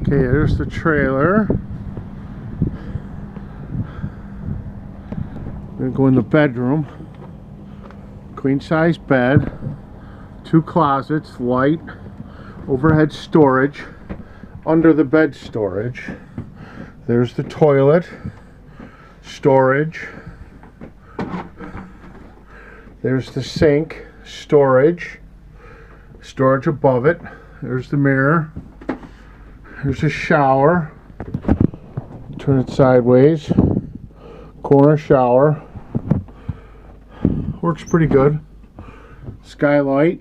Okay, there's the trailer. I'm gonna go in the bedroom. Queen size bed, 2 closets, light, overhead storage, under the bed storage. There's the toilet, storage. There's the sink, storage above it. There's the mirror. There's a shower. Turn it sideways. Corner shower. Works pretty good. Skylight.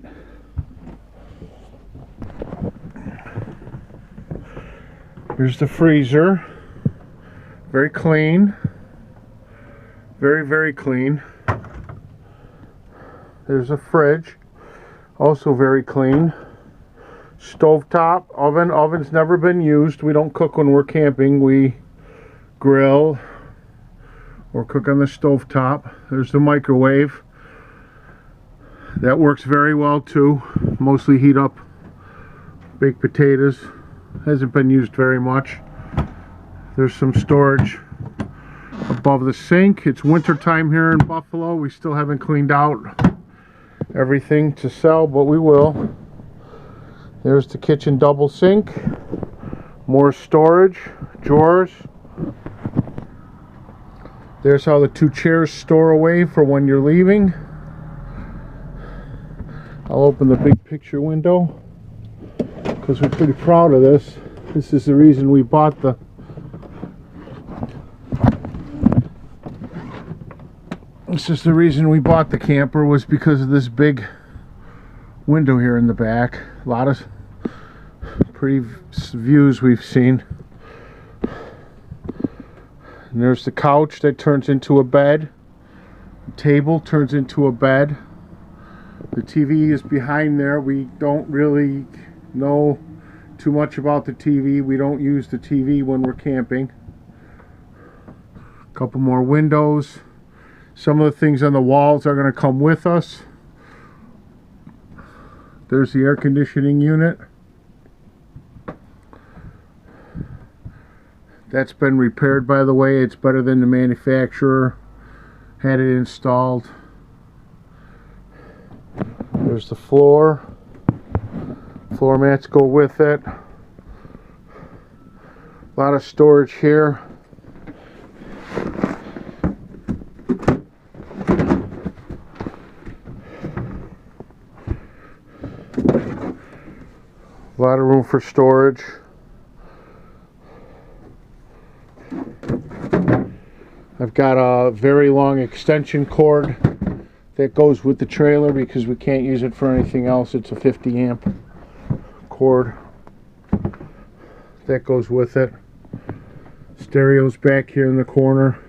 Here's the freezer. Very clean. Very, very clean. There's a fridge. Also very clean. Stovetop oven. Oven's never been used. We don't cook when we're camping. We grill or cook on the stovetop. There's the microwave. That works very well too. Mostly heat up baked potatoes. Hasn't been used very much. There's some storage above the sink. It's winter time here in Buffalo. We still haven't cleaned out everything to sell, but we will. There's the kitchen double sink. More storage, drawers. There's how the 2 chairs store away for when you're leaving. I'll open the big picture window because we're pretty proud of this. This is the reason we bought the camper, was because of this big window here in the back. A lot of pretty views we've seen. And there's the couch that turns into a bed. The table turns into a bed. The TV is behind there. We don't really know too much about the TV. We don't use the TV when we're camping. A couple more windows. Some of the things on the walls are going to come with us. There's the air conditioning unit. That's been repaired, by the way. It's better than the manufacturer had it installed. There's the floor. Floor mats go with it. A lot of storage here. A lot of room for storage. I've got a very long extension cord that goes with the trailer because we can't use it for anything else. It's a 50 amp cord that goes with it. Stereo's back here in the corner.